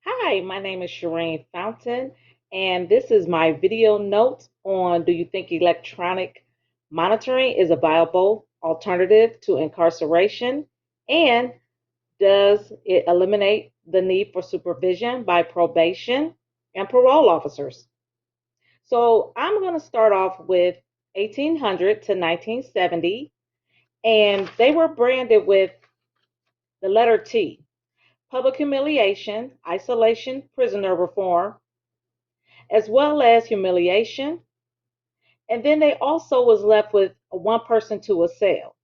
Hi, my name is Chareen Fountain, and this is my video note on do you think electronic monitoring is a viable alternative to incarceration? And does it eliminate the need for supervision by probation and parole officers? So I'm going to start off with 1800 to 1970, and they were branded with the letter T: public humiliation, isolation, prisoner reform, as well as humiliation. And then they also was left with one person to a cell.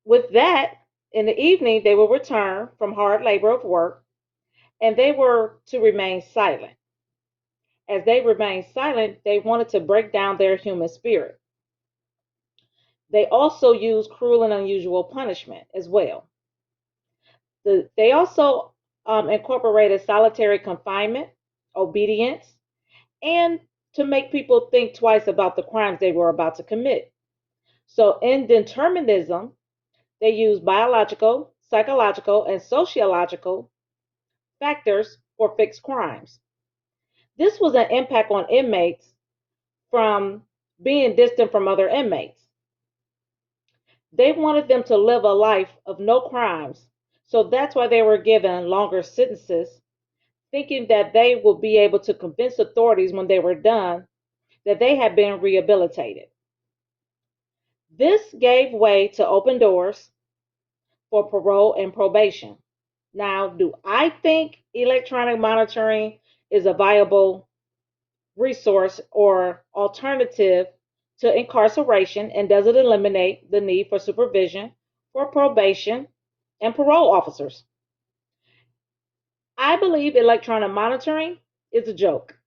With that, in the evening, they will return from hard labor of work and they were to remain silent. As they remained silent, they wanted to break down their human spirit. They also used cruel and unusual punishment as well. They also incorporated solitary confinement, obedience, and to make people think twice about the crimes they were about to commit. So in determinism, they use biological, psychological, and sociological factors for fixed crimes. This was an impact on inmates from being distant from other inmates. They wanted them to live a life of no crimes. So that's why they were given longer sentences, thinking that they would be able to convince authorities when they were done that they had been rehabilitated. This gave way to open doors for parole and probation. Now, do I think electronic monitoring is a viable resource or alternative to incarceration, and does it eliminate the need for supervision for probation and parole officers? I believe electronic monitoring is a joke.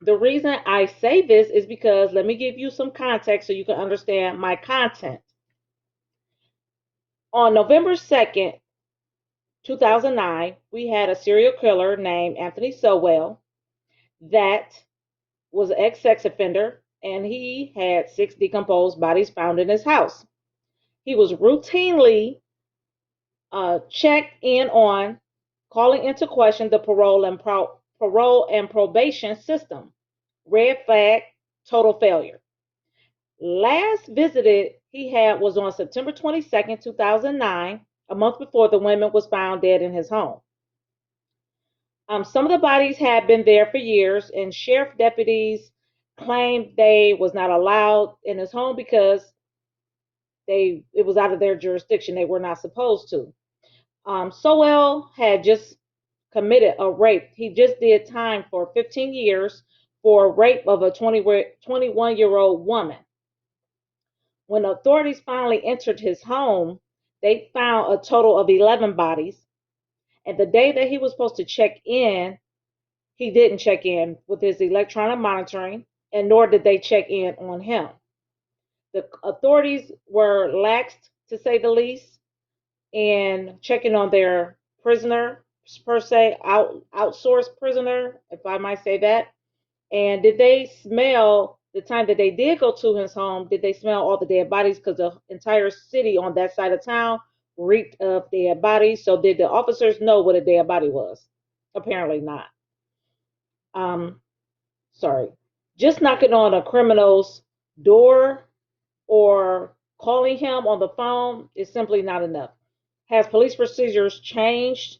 The reason I say this is because let me give you some context so you can understand my content. On November 2nd, 2009, we had a serial killer named Anthony Sowell that was an ex-sex offender, and he had 6 decomposed bodies found in his house. He was routinely checked in on, calling into question the parole and probation system. Red flag, total failure. Last visited he had was on September 22nd, 2009, a month before the woman was found dead in his home. Some of the bodies had been there for years, and sheriff deputies claimed they was not allowed in his home because it was out of their jurisdiction. They were not supposed to. Sowell had just committed a rape. He just did time for 15 years for rape of a 21-year-old woman. When authorities finally entered his home, they found a total of 11 bodies. And the day that he was supposed to check in, he didn't check in with his electronic monitoring, and nor did they check in on him. The authorities were lax, to say the least, in checking on their prisoner, per se, outsourced prisoner, if I might say that. And did they smell the time that they did go to his home? Did they smell all the dead bodies? Because the entire city on that side of town reeked of dead bodies. So did the officers know what a dead body was? Apparently not. Um, sorry. Just knocking on a criminal's door or calling him on the phone is simply not enough. Has police procedures changed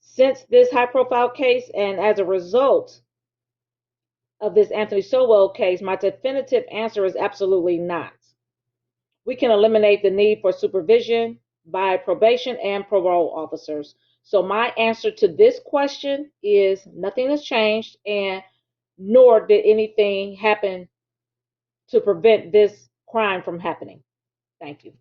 since this high profile case? And as a result of this Anthony Sowell case, my definitive answer is absolutely not. We can eliminate the need for supervision by probation and parole officers. So my answer to this question is nothing has changed, and nor did anything happen to prevent this crime from happening. Thank you.